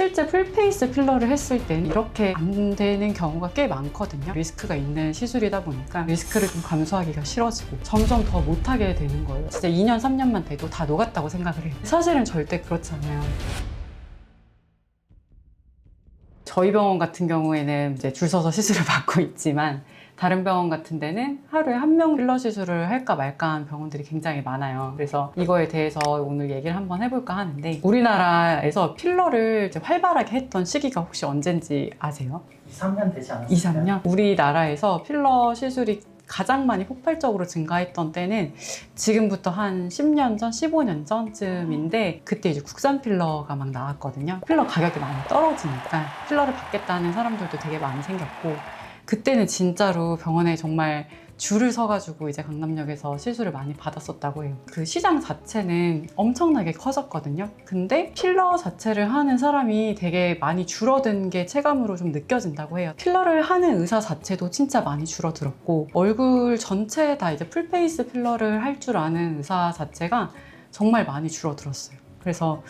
실제 풀페이스 필러를 했을 땐 이렇게 안 되는 경우가 꽤 많거든요. 리스크가 있는 시술이다 보니까 리스크를 좀 감수하기가 싫어지고 점점 더 못하게 되는 거예요. 진짜 2년, 3년만 돼도 다 녹았다고 생각을 해요. 사실은 절대 그렇지 않아요. 저희 병원 같은 경우에는 이제 줄 서서 시술을 받고 있지만 다른 병원 같은 데는 하루에 한 명 필러 시술을 할까 말까 하는 병원들이 굉장히 많아요. 그래서 이거에 대해서 오늘 얘기를 한번 해볼까 하는데, 우리나라에서 필러를 이제 활발하게 했던 시기가 혹시 언젠지 아세요? 2, 3년 되지 않았어요? 2, 3년? 우리나라에서 필러 시술이 가장 많이 폭발적으로 증가했던 때는 지금부터 한 10년 전, 15년 전쯤인데, 그때 이제 국산 필러가 막 나왔거든요. 필러 가격이 많이 떨어지니까 필러를 받겠다는 사람들도 되게 많이 생겼고, 그때는 진짜로 병원에 정말 줄을 서가지고 이제 강남역에서 시술을 많이 받았었다고 해요. 그 시장 자체는 엄청나게 커졌거든요. 근데 필러 자체를 하는 사람이 되게 많이 줄어든 게 체감으로 좀 느껴진다고 해요. 필러를 하는 의사 자체도 진짜 많이 줄어들었고, 얼굴 전체에 다 이제 풀페이스 필러를 할 줄 아는 의사 자체가 정말 많이 줄어들었어요. 그래서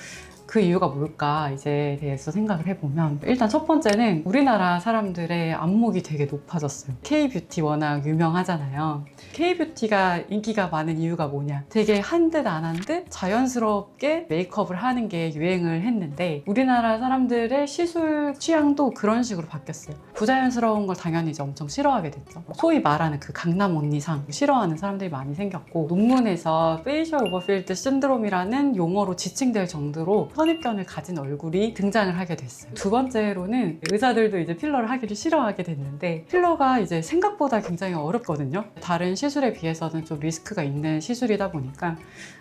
그 이유가 뭘까 이제 대해서 생각을 해보면, 일단 첫 번째는 우리나라 사람들의 안목이 되게 높아졌어요. K-뷰티 워낙 유명하잖아요. K-뷰티가 인기가 많은 이유가 뭐냐, 되게 한 듯 안 한 듯 자연스럽게 메이크업을 하는 게 유행을 했는데, 우리나라 사람들의 시술 취향도 그런 식으로 바뀌었어요. 부자연스러운 걸 당연히 이제 엄청 싫어하게 됐죠. 소위 말하는 그 강남 언니상 싫어하는 사람들이 많이 생겼고, 논문에서 페이셜 오버필드 신드롬이라는 용어로 지칭될 정도로 선입견을 가진 얼굴이 등장을 하게 됐어요. 두 번째로는 의사들도 이제 필러를 하기를 싫어하게 됐는데, 필러가 이제 생각보다 굉장히 어렵거든요. 다른 시술에 비해서는 좀 리스크가 있는 시술이다 보니까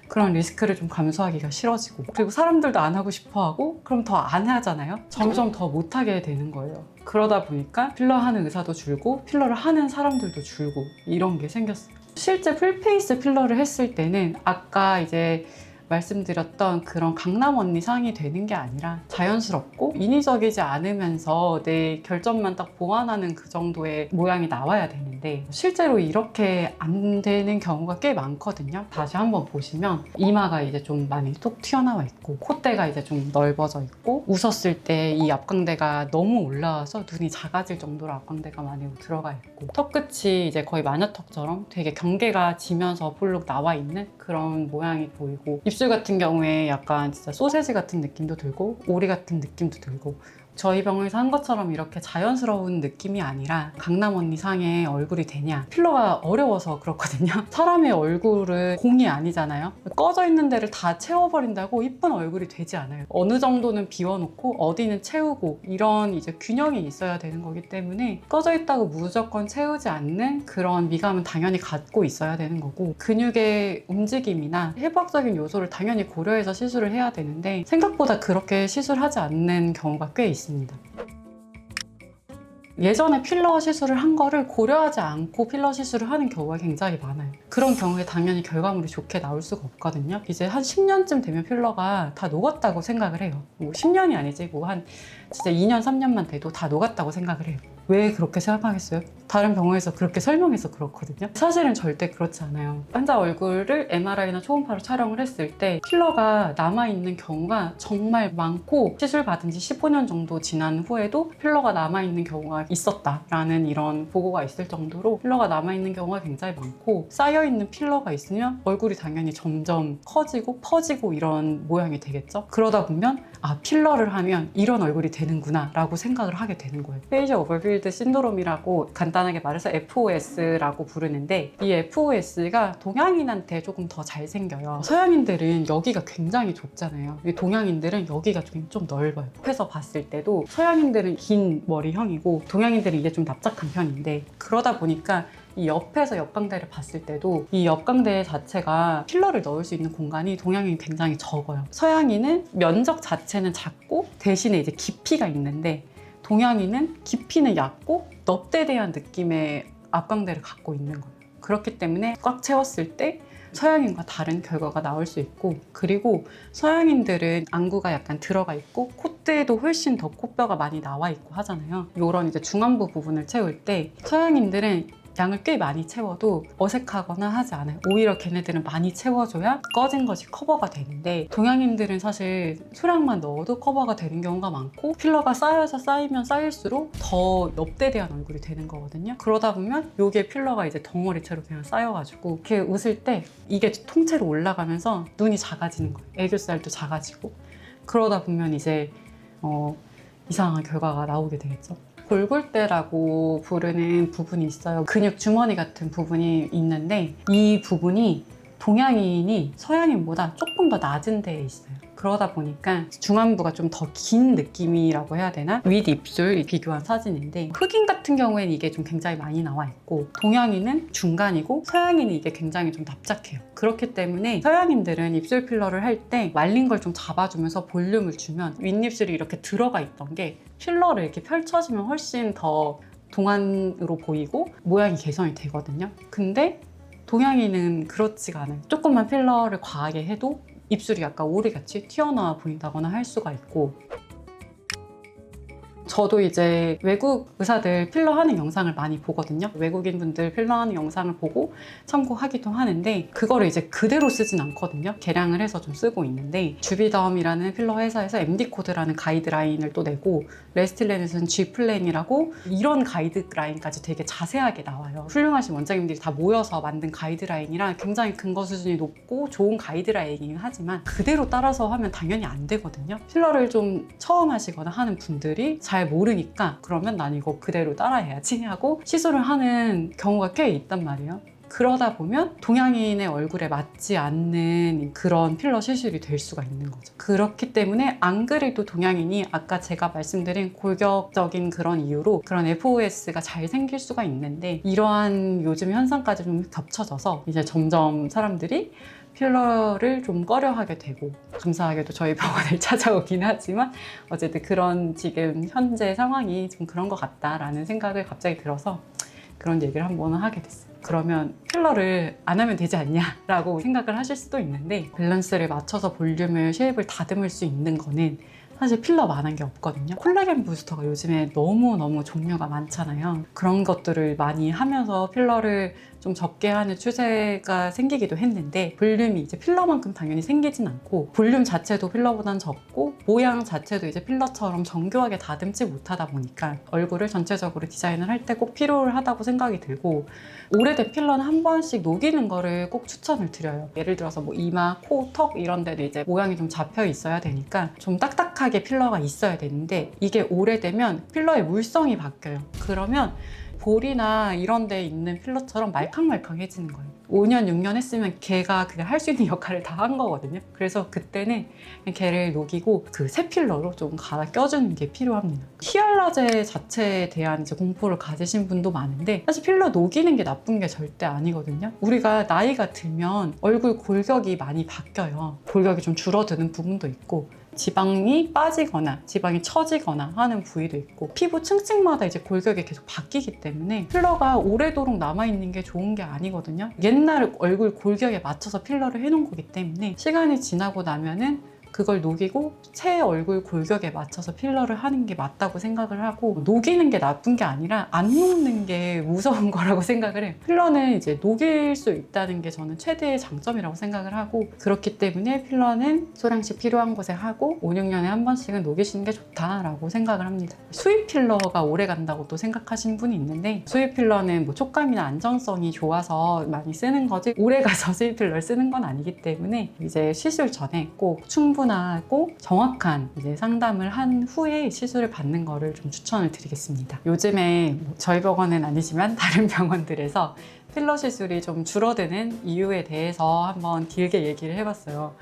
그런 리스크를 좀 감수하기가 싫어지고, 그리고 사람들도 안 하고 싶어 하고, 그럼 더 안 하잖아요. 점점 더 못하게 되는 거예요. 그러다 보니까 필러 하는 의사도 줄고 필러를 하는 사람들도 줄고, 이런 게 생겼어요. 실제 풀페이스 필러를 했을 때는 아까 이제 말씀드렸던 그런 강남 언니 상이 되는 게 아니라 자연스럽고 인위적이지 않으면서 내 결점만 딱 보완하는 그 정도의 모양이 나와야 되는데, 실제로 이렇게 안 되는 경우가 꽤 많거든요. 다시 한번 보시면 이마가 이제 좀 많이 톡 튀어나와 있고, 콧대가 이제 좀 넓어져 있고, 웃었을 때 이 앞광대가 너무 올라와서 눈이 작아질 정도로 앞광대가 많이 들어가 있고, 턱끝이 이제 거의 마녀턱처럼 되게 경계가 지면서 볼록 나와 있는 그런 모양이 보이고, 입술 같은 경우에 약간 진짜 소세지 같은 느낌도 들고 오리 같은 느낌도 들고, 저희 병원에서 한 것처럼 이렇게 자연스러운 느낌이 아니라 강남 언니 상의 얼굴이 되냐, 필러가 어려워서 그렇거든요. 사람의 얼굴은 공이 아니잖아요. 꺼져 있는 데를 다 채워버린다고 이쁜 얼굴이 되지 않아요. 어느 정도는 비워놓고 어디는 채우고, 이런 이제 균형이 있어야 되는 거기 때문에 꺼져 있다고 무조건 채우지 않는 그런 미감은 당연히 갖고 있어야 되는 거고, 근육의 움직임이나 해부학적인 요소를 당연히 고려해서 시술을 해야 되는데, 생각보다 그렇게 시술하지 않는 경우가 꽤 있습니다. 예전에 필러 시술을 한 거를 고려하지 않고 필러 시술을 하는 경우가 굉장히 많아요. 그런 경우에 당연히 결과물이 좋게 나올 수가 없거든요. 이제 한 10년쯤 되면 필러가 다 녹았다고 생각을 해요. 뭐 10년이 아니지, 뭐 한 진짜 2년, 3년만 돼도 다 녹았다고 생각을 해요. 왜 그렇게 생각하겠어요? 다른 병원에서 그렇게 설명해서 그렇거든요. 사실은 절대 그렇지 않아요. 환자 얼굴을 MRI나 초음파로 촬영을 했을 때 필러가 남아있는 경우가 정말 많고, 시술 받은 지 15년 정도 지난 후에도 필러가 남아있는 경우가 있었다라는 이런 보고가 있을 정도로 필러가 남아있는 경우가 굉장히 많고, 쌓여있는 필러가 있으면 얼굴이 당연히 점점 커지고 퍼지고 이런 모양이 되겠죠. 그러다 보면 아, 필러를 하면 이런 얼굴이 되는구나 라고 생각을 하게 되는 거예요. 페이셜 오버필드 신드롬이라고 간단하게 말해서 FOS라고 부르는데, 이 FOS가 동양인한테 조금 더 잘 생겨요. 서양인들은 여기가 굉장히 좁잖아요. 동양인들은 여기가 좀 넓어요. 옆에서 봤을 때도 서양인들은 긴 머리형이고 동양인들은 이게 좀 납작한 편인데, 그러다 보니까 이 옆에서 옆광대를 봤을 때도 이 옆광대 자체가 필러를 넣을 수 있는 공간이 동양인이 굉장히 적어요. 서양인은 면적 자체는 작고 대신에 이제 깊이가 있는데, 동양인은 깊이는 얕고 넙대대한 느낌의 앞광대를 갖고 있는 거예요. 그렇기 때문에 꽉 채웠을 때 서양인과 다른 결과가 나올 수 있고, 그리고 서양인들은 안구가 약간 들어가 있고 콧대도 훨씬 더 코뼈가 많이 나와 있고 하잖아요. 이런 이제 중안부 부분을 채울 때 서양인들은 양을 꽤 많이 채워도 어색하거나 하지 않아요. 오히려 걔네들은 많이 채워줘야 꺼진 것이 커버가 되는데 동양인들은 사실 소량만 넣어도 커버가 되는 경우가 많고 필러가 쌓여서 쌓이면 쌓일수록 더 엽대대한 얼굴이 되는 거거든요. 그러다 보면 요게 필러가 이제 덩어리채로 그냥 쌓여가지고 이렇게 웃을 때 이게 통째로 올라가면서 눈이 작아지는 거예요. 애교살도 작아지고 그러다 보면 이제 이상한 결과가 나오게 되겠죠. 골골대라고 부르는 부분이 있어요. 근육 주머니 같은 부분이 있는데 이 부분이 동양인이 서양인보다 조금 더 낮은 데에 있어요. 그러다 보니까 중안부가 좀 더 긴 느낌이라고 해야 되나? 윗 입술 비교한 사진인데 흑인 같은 경우에는 이게 좀 굉장히 많이 나와 있고 동양인은 중간이고 서양인은 이게 굉장히 좀 납작해요. 그렇기 때문에 서양인들은 입술 필러를 할 때 말린 걸 좀 잡아주면서 볼륨을 주면 윗입술이 이렇게 들어가 있던 게 필러를 이렇게 펼쳐지면 훨씬 더 동안으로 보이고 모양이 개선이 되거든요. 근데 동양인은 그렇지가 않아요. 조금만 필러를 과하게 해도 입술이 약간 오리같이 튀어나와 보인다거나 할 수가 있고 저도 이제 외국 의사들 필러하는 영상을 많이 보거든요. 외국인 분들 필러하는 영상을 보고 참고하기도 하는데 그거를 이제 그대로 쓰진 않거든요. 개량을 해서 좀 쓰고 있는데 주비덤이라는 필러 회사에서 MD 코드라는 가이드라인을 또 내고 레스틸렌에서는 G 플랜이라고 이런 가이드라인까지 되게 자세하게 나와요. 훌륭하신 원장님들이 다 모여서 만든 가이드라인이라 굉장히 근거 수준이 높고 좋은 가이드라인이긴 하지만 그대로 따라서 하면 당연히 안 되거든요. 필러를 좀 처음 하시거나 하는 분들이 잘 모르니까 그러면 난 이거 그대로 따라해야지 하고 시술을 하는 경우가 꽤 있단 말이에요. 그러다 보면 동양인의 얼굴에 맞지 않는 그런 필러 시술이 될 수가 있는 거죠. 그렇기 때문에 안 그래도 동양인이 아까 제가 말씀드린 골격적인 그런 이유로 그런 FOS가 잘 생길 수가 있는데 이러한 요즘 현상까지 좀 겹쳐져서 이제 점점 사람들이 필러를 좀 꺼려하게 되고 감사하게도 저희 병원을 찾아오긴 하지만 어쨌든 그런 지금 현재 상황이 좀 그런 것 같다라는 생각을 갑자기 들어서 그런 얘기를 한번 하게 됐어요. 그러면 필러를 안 하면 되지 않냐라고 생각을 하실 수도 있는데 밸런스를 맞춰서 볼륨을 쉐입을 다듬을 수 있는 거는 사실 필러만한 게 없거든요. 콜라겐 부스터가 요즘에 너무너무 종류가 많잖아요. 그런 것들을 많이 하면서 필러를 좀 적게 하는 추세가 생기기도 했는데 볼륨이 이제 필러만큼 당연히 생기진 않고 볼륨 자체도 필러보단 적고 모양 자체도 이제 필러처럼 정교하게 다듬지 못하다 보니까 얼굴을 전체적으로 디자인을 할 때 꼭 필요하다고 생각이 들고 오래된 필러는 한 번씩 녹이는 거를 꼭 추천을 드려요. 예를 들어서 뭐 이마, 코, 턱 이런 데는 이제 모양이 좀 잡혀 있어야 되니까 좀 딱딱하게 필러가 있어야 되는데 이게 오래되면 필러의 물성이 바뀌어요. 그러면 볼이나 이런 데 있는 필러처럼 말캉말캉해지는 거예요. 5년, 6년 했으면 걔가 그냥 할 수 있는 역할을 다 한 거거든요. 그래서 그때는 걔를 녹이고 그 새 필러로 좀 갈아 껴주는 게 필요합니다. 히알라제 자체에 대한 이제 공포를 가지신 분도 많은데 사실 필러 녹이는 게 나쁜 게 절대 아니거든요. 우리가 나이가 들면 얼굴 골격이 많이 바뀌어요. 골격이 좀 줄어드는 부분도 있고 지방이 빠지거나 지방이 처지거나 하는 부위도 있고 피부 층층마다 이제 골격이 계속 바뀌기 때문에 필러가 오래도록 남아있는 게 좋은 게 아니거든요. 옛날 얼굴 골격에 맞춰서 필러를 해놓은 거기 때문에 시간이 지나고 나면은 그걸 녹이고 새 얼굴 골격에 맞춰서 필러를 하는 게 맞다고 생각을 하고 녹이는 게 나쁜 게 아니라 안 녹는 게 무서운 거라고 생각을 해요. 필러는 이제 녹일 수 있다는 게 저는 최대의 장점이라고 생각을 하고 그렇기 때문에 필러는 소량씩 필요한 곳에 하고 5, 6년에 한 번씩은 녹이시는 게 좋다라고 생각을 합니다. 수입 필러가 오래 간다고 또 생각하시는 분이 있는데 수입 필러는 뭐 촉감이나 안정성이 좋아서 많이 쓰는 거지 오래 가서 수입 필러를 쓰는 건 아니기 때문에 이제 시술 전에 꼭 충분하고 정확한 이제 상담을 한 후에 시술을 받는 거를 좀 추천을 드리겠습니다. 요즘에 저희 병원은 아니지만 다른 병원들에서 필러 시술이 좀 줄어드는 이유에 대해서 한번 길게 얘기를 해봤어요.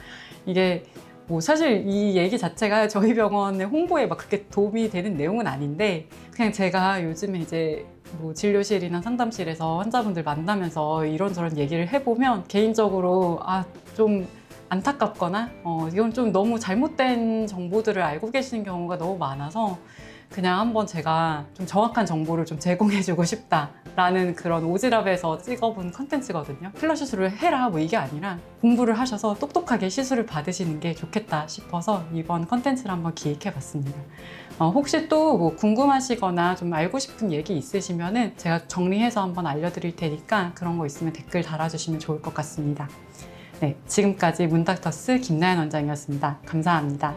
이게 뭐 사실 이 얘기 자체가 저희 병원의 홍보에 막 그렇게 도움이 되는 내용은 아닌데 그냥 제가 요즘에 이제 뭐 진료실이나 상담실에서 환자분들 만나면서 이런저런 얘기를 해보면 개인적으로 좀 안타깝거나 이건 좀 너무 잘못된 정보들을 알고 계시는 경우가 너무 많아서 그냥 한번 제가 좀 정확한 정보를 좀 제공해주고 싶다라는 그런 오지랖에서 찍어본 컨텐츠거든요. 필러 시술을 해라 뭐 이게 아니라 공부를 하셔서 똑똑하게 시술을 받으시는 게 좋겠다 싶어서 이번 컨텐츠를 한번 기획해봤습니다. 혹시 또 뭐 궁금하시거나 좀 알고 싶은 얘기 있으시면은 제가 정리해서 한번 알려드릴 테니까 그런 거 있으면 댓글 달아주시면 좋을 것 같습니다. 네, 지금까지 문닥터스 김나연 원장이었습니다. 감사합니다.